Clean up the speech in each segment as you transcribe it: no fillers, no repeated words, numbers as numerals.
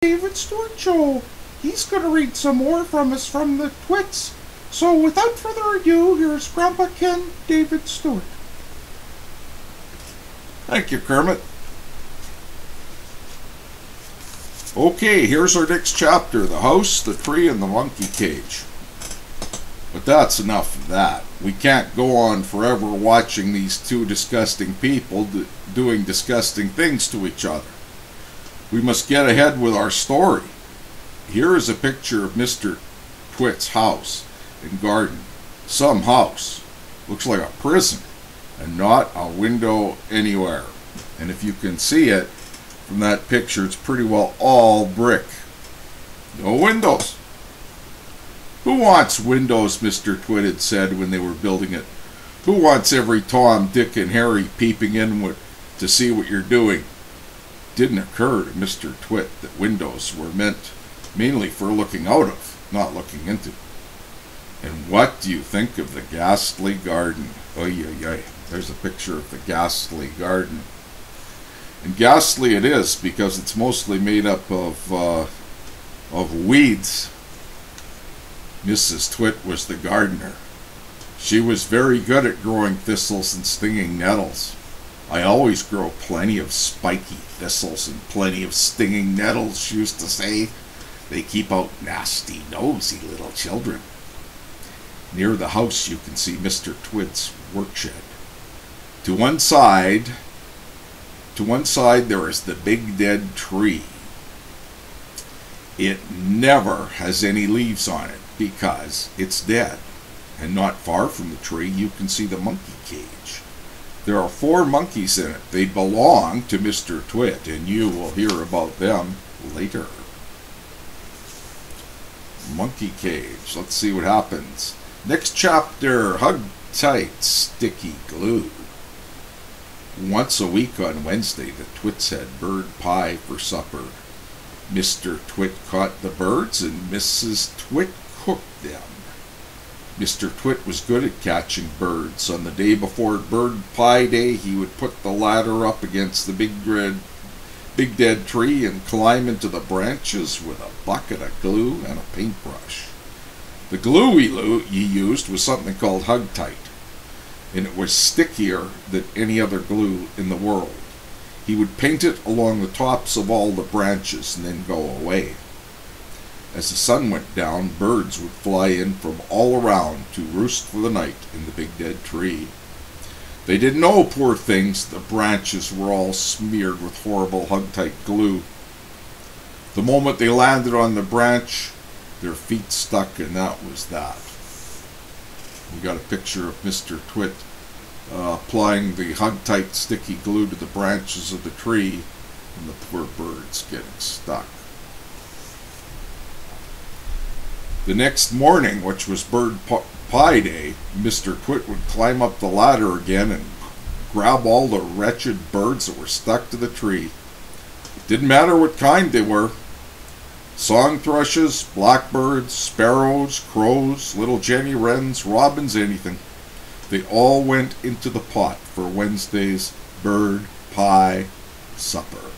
David Stewart Show. He's going to read some more from us from the Twits. So without further ado, here's Grandpa Ken, David Stewart. Thank you, Kermit. Okay, here's our next chapter, The House, the Tree, and the Monkey Cage. But that's enough of that. We can't go on forever watching these two disgusting people doing disgusting things to each other. We must get ahead with our story. Here is a picture of Mr. Twits' house and garden. Some house. Looks like a prison, and not a window anywhere. And if you can see it from that picture, it's pretty well all brick. No windows. Who wants windows, Mr. Twit had said when they were building it. Who wants every Tom, Dick, and Harry peeping in to see what you're doing? It didn't occur to Mr. Twit that windows were meant mainly for looking out of, not looking into. And what do you think of the ghastly garden? Oy, oy, oy. There's a picture of the ghastly garden. And ghastly it is because it's mostly made up of weeds. Mrs. Twit was the gardener. She was very good at growing thistles and stinging nettles. I always grow plenty of spiky thistles and plenty of stinging nettles, she used to say. They keep out nasty, nosy little children. Near the house you can see Mr. Twit's workshed. To one side there is the big dead tree. It never has any leaves on it because it's dead. And not far from the tree you can see the monkey cage. There are 4 monkeys in it. They belong to Mr. Twit, and you will hear about them later. Monkey cage. Let's see what happens. Next chapter, Hug Tight, Sticky Glue. Once a week on Wednesday, the Twits had bird pie for supper. Mr. Twit caught the birds and Mrs. Twit cooked them. Mr. Twit was good at catching birds. On the day before Bird Pie Day, he would put the ladder up against the big dead tree and climb into the branches with a bucket of glue and a paintbrush. The glue he used was something called Hug Tight, and it was stickier than any other glue in the world. He would paint it along the tops of all the branches and then go away. As the sun went down, birds would fly in from all around to roost for the night in the big dead tree. They didn't know, poor things, the branches were all smeared with horrible Hug-Tight glue. The moment they landed on the branch, their feet stuck, and that was that. We got a picture of Mr. Twit applying the Hug-Tight sticky glue to the branches of the tree, and the poor birds getting stuck. The next morning, which was Bird Pie Day, Mr. Twit would climb up the ladder again and grab all the wretched birds that were stuck to the tree. It didn't matter what kind they were. Song thrushes, blackbirds, sparrows, crows, little Jenny wrens, robins, anything. They all went into the pot for Wednesday's bird pie supper.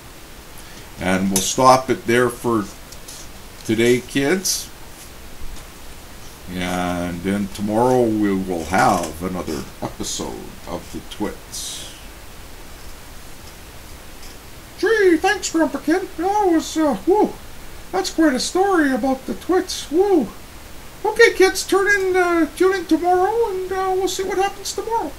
And we'll stop it there for today, kids. And then tomorrow we will have another episode of the Twits. Gee, thanks, Grandpa Ken. That was, woo. That's quite a story about the Twits. Woo. Okay, kids, tune in tomorrow, and we'll see what happens tomorrow.